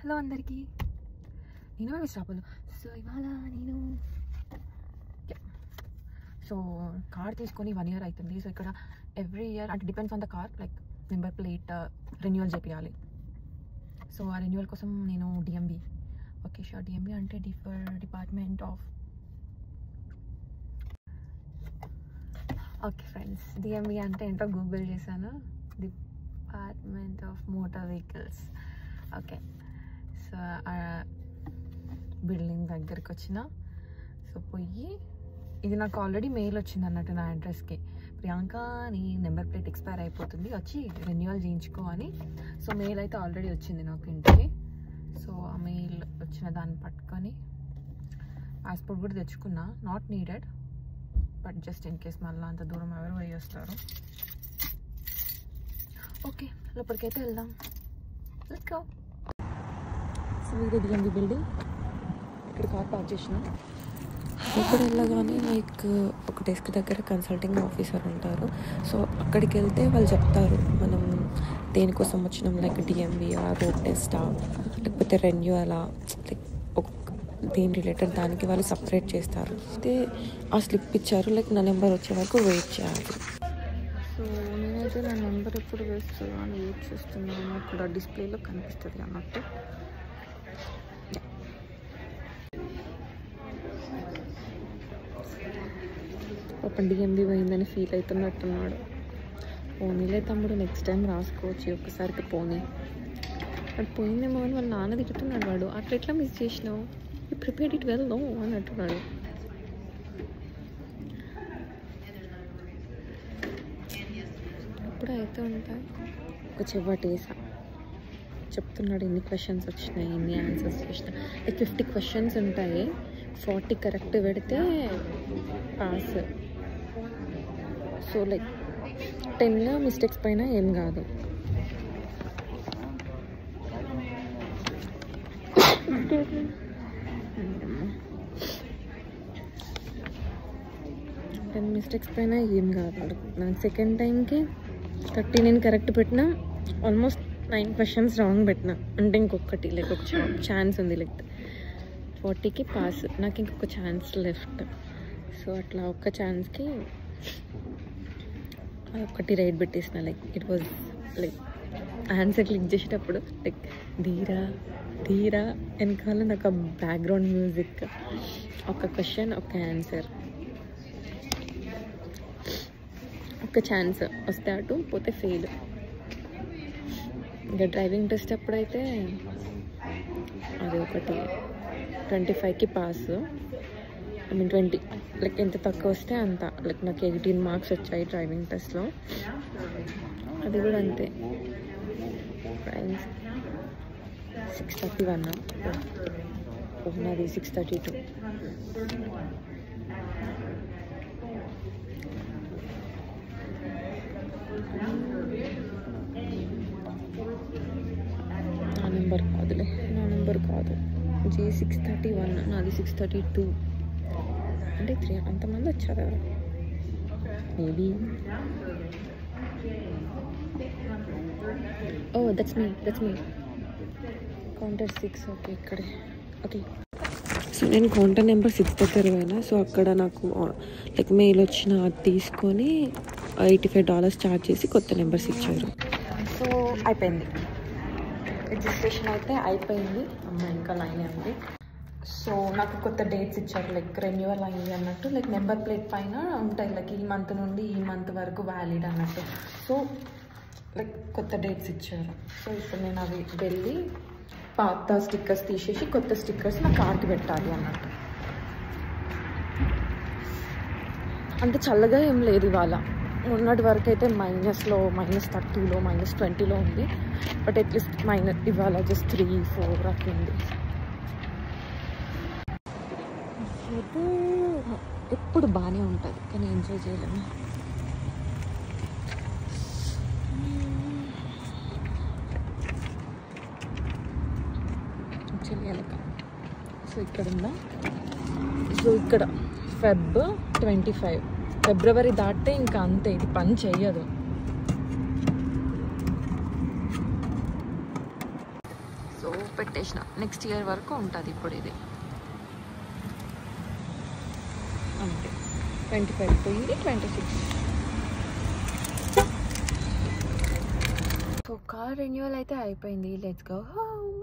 Hello అందరికీ, నేను miss రాపులు. So ఇవాళ నేను కార్ తీసుకొని 1 year అవుతుంది. సో ఇక్కడ ఎవ్రీ ఇయర్ అంటే depends on the car, like number plate renewal చేయాలి. సో ఆ రెన్యువల్ కోసం నేను డిఎంబి డిఎంబి అంటే డిపార్ట్మెంట్ ఆఫ్ ఫ్రెండ్స్, డిఎంబి అంటే ఏంటో గూగుల్ చేశాను. Department of motor vehicles. So building దగ్గరికి వచ్చిన. సో పోయి ఇది నాకు ఆల్రెడీ మెయిల్ వచ్చింది అన్నట్టు నా అడ్రస్కి, ప్రియాంక నీ నెంబర్ ప్లేట్ ఎక్స్పైర్ అయిపోతుంది, వచ్చి రెన్యువల్ చేయించుకో అని. సో మెయిల్ అయితే ఆల్రెడీ వచ్చింది నాకు ఇంటికి. సో ఆ మెయిల్ వచ్చిన దాన్ని పట్టుకొని పాస్పోర్ట్ కూడా తెచ్చుకున్నా. Not needed, but just in case మళ్ళీ అంత దూరం ఎవరు పోయి వస్తారు. ఓకే, లోపలికైతే వెళ్దాం. Let's go. సో ఇది డిఎంబి బిల్డింగ్. ఇక్కడ కార్ పార్క్ చేసిన. ఇక్కడ వెళ్ళగానే లైక్ ఒక డెస్క్ దగ్గర కన్సల్టింగ్ ఆఫీసర్ ఉంటారు. సో అక్కడికి వెళ్తే వాళ్ళు చెప్తారు మనం దేనికోసం వచ్చినాం, లైక్ డిఎంబియా, రోడ్ టెస్టా, లేకపోతే రెన్యువలా, లైక్ దేని రిలేటెడ్ దానికి వాళ్ళు సపరేట్ చేస్తారు. అయితే ఆ స్లిప్ ఇచ్చారు, లైక్ నా నెంబర్ వచ్చే వరకు వెయిట్ చేయాలి. సో నేనైతే నా నెంబర్ ఎప్పుడు వేస్తుందా అని వెయిట్ చేస్తున్నాను. అక్కడ డిస్ప్లేలో కనిపిస్తుంది అన్నట్టు. ఒక డిఎంబి పోయిందని ఫీల్ అవుతున్నట్టున్నాడు. పోనీలే తమ్ముడు, నెక్స్ట్ టైం రాసుకోవచ్చు, ఒక్కసారికి పోనీ. అది పోయిందేమో అని వాళ్ళ నాన్న తిట్టుతున్నాడు. వాడు అట్లా ఎట్లా మిస్ చేసినావు, you prepared it well no అని అంటున్నాడు. ఎప్పుడు అయితే ఉంటాయి. ఒక చెవ్వటేసా చెప్తున్నాడు ఎన్ని క్వశ్చన్స్ వచ్చినాయి, ఎన్ని ఆన్సర్స్ వచ్చినాయి. లైక్ 50 questions ఉంటాయి, 40 కరెక్ట్ పెడితే పాస్. సో లైక్ 10 మిస్టేక్స్ పైన ఏం కాదు. మిస్టేక్స్ పైన ఏం కాదు. నాకు సెకండ్ టైంకి 39 కరెక్ట్ పెట్టినా, ఆల్మోస్ట్ 9 questions రాంగ్ పెట్టినా. అంటే ఇంకొకటి లైక్ ఒక ఛాన్స్ ఉంది, లైక్ 40కి పాస్. నాకు ఇంకొక ఛాన్స్ లెఫ్ట్. సో అట్లా ఒక్క ఛాన్స్కి ఒకటి రైట్ పెట్టేసిన. Like it was like answer click చేసేటప్పుడు లైక్ ధీరా ధీరా వెనకాల నాకు బ్యాక్గ్రౌండ్ మ్యూజిక్, ఒక క్వశ్చన్ ఒక ఆన్సర్, ఒక ఛాన్స్ వస్తే అటు, పోతే ఫెయిల్. ఇంకా డ్రైవింగ్ టెస్ట్ అప్పుడైతే అది ఒకటి 25కి పాస్. ఐ మీన్ 20, లైక్ ఎంత తక్కువ వస్తే అంత. లైక్ నాకు 18 మార్క్స్ వచ్చాయి డ్రైవింగ్ టెస్ట్లో. అది కూడా అంతే. ప్రైస్ 631, నాది 632. నా నెంబర్ కాదులే, నా నెంబర్ కాదు. G631, నాది 632. అంటే 3 అంతమంది వచ్చారు maybe. Oh that's me counter 6. Okay, ఇక్కడే. ఓకే, సో నేను కౌంటర్ నెంబర్ 6 దగ్గర పోయినా. సో అక్కడ నాకు లైక్ మెయిల్ వచ్చిన అది తీసుకొని $85 ఛార్జ్ చేసి కొత్త నెంబర్స్ ఇచ్చారు. సో అయిపోయింది, రిజిస్ట్రేషన్ అయితే అయిపోయింది. అమ్మాయి ఇంకా లైన్ ఉంది. సో నాకు కొత్త డేట్స్ ఇచ్చారు, లైక్ రెన్యువల్ అయ్యింది అన్నట్టు. లైక్ నెంబర్ ప్లేట్ పైన ఉంటాయి, లైక్ ఈ మంత్ నుండి ఈ మంత్ వరకు వ్యాలిడ్ అన్నట్టు. సో లైక్ కొత్త డేట్స్ ఇచ్చారు. సో ఇప్పుడు నేను అవి వెళ్ళి పాత స్టిక్కర్స్ తీసేసి కొత్త స్టిక్కర్స్ నా కార్కి పెట్టాలి అన్నట్టు. అంత చల్లగా ఏం లేదు ఇవాళ. ఉన్నటి వరకు అయితే -30లో, -30లో, -20లో ఉంది. బట్ అట్లీస్ట్ ఇవాళ జస్ట్ 3-4 అట్లా ఉంది. ఎప్పుడు బాగానే ఉంటుంది కానీ ఎంజాయ్ చేయలేము. సో ఇక్కడ ఉందా. సో ఇక్కడ Feb 25, ఫిబ్రవరి దాటితే ఇంకా అంతే, ఇది పని చెయ్యదు. సో పెట్టేసిన. నెక్స్ట్ ఇయర్ వరకు ఉంటుంది ఇప్పుడు ఇది. అంతే 25 పోయింది 26. సో కార్ రెన్యువల్ అయితే అయిపోయింది. Let's go home.